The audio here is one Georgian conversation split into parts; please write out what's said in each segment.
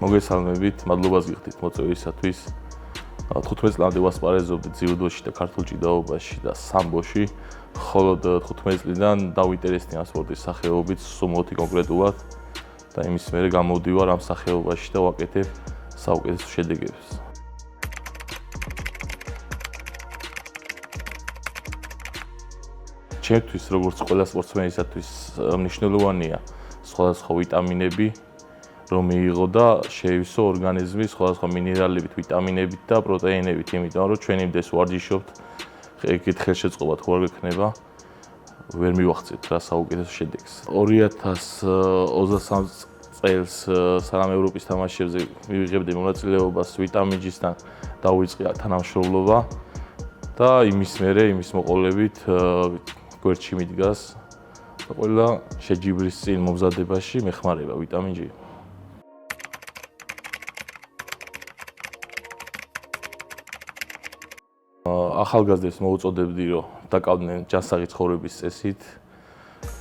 მოგესალმებით, მადლობას გიხდით მოწვევისათვის. 15 წლამდე ვასპარეზობდი ძიუდოში და ქართულ ჭიდაობაში და სამბოში. მხოლოდ 15 წლიდან დავინტერესდი ამ სპორტის სახეობით, სუმოთი კონკრეტულად და იმის მერე გამოვდივარ ამ სახეობაში და ვაკეთებ საუკეთესო შედეგებს. ჩემთვის, როგორც ყველა სპორტსმენისათვის, მნიშვნელოვანია სხვადასხვა ვიტამინები, რომ მიიღო და შეივსო ორგანიზმი სხვადასხვა მინერალებით, ვიტამინებით და პროტეინებით, იმიტომ რომ ჩვენ იმდეს ვარჯიშობთ, ეგეთ ხელშეწყობა თუ არ გექნება, ვერ მივახცეთ რა საუკეთესო შედეგს. 2023 წელს სანამ ევროპის თამაშებზე მივიღებდი მონაწილეობას ვიტამინჯისთან დავიწყე თანამშრომლობა და იმის მერე, იმის მოყოლებით გვერდში მიდგას ყველა შეჯიბრის წინ მომზადებაში მეხმარება ვიტამინჯი. ახალგაზრდებს მოუწოდებდი, რომ დაკავდნენ ჯანსაღი ცხოვრების წესით,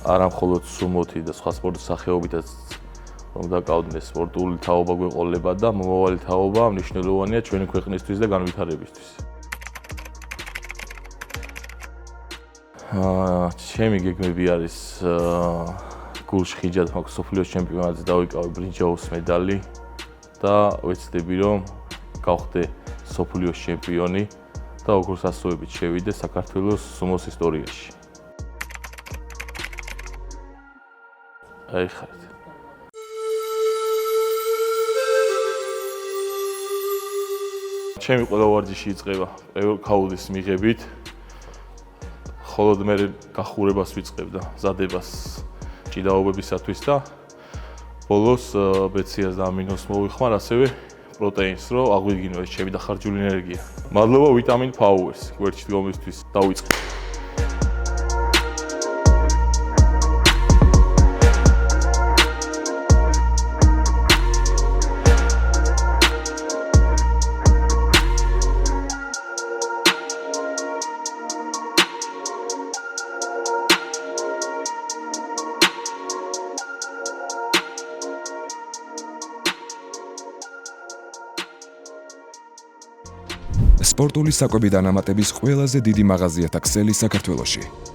არა მხოლოდ სუმოთი და სხვა სპორტის სახეობითაც, რომ დაკავდნენ სპორტული თაობა გვეყოლება და მომავალი თაობა მნიშვნელოვანია ჩვენი ქვეყნისთვის და განვითარებისთვის. ჩემი გეგმები არის გულში ხიჯად მაქვს სოფლიოს ჩემპიონატზე დავიკავე ბრინჯაოს მედალი და ვეცდები, რომ გავხდე სოფლიოს ჩემპიონი და ოქროს ასოებით შევიდე საქართველოს სუმოს ისტორიაში. აიხარეთ. ჩემი ყველა ვარჯიში იწყება ქაუდის მიღებით. ხოლო მე გახურებას ვიწყებ და ზადებას ჭიდაობებისათვის და ბოლოს ბეციას და ამინოს მოვიხმარ, ასევე პროტეინს, რომ აღვიდგინო ეს ჩემი დახარჯული ენერგია. მადლობა ვიტამინ Powers გვერდში დგომისთვის. დავიწყე. სპორტული საკვები და ნამატების ყველაზე დიდი მაღაზია და ქსელი საქართველოში.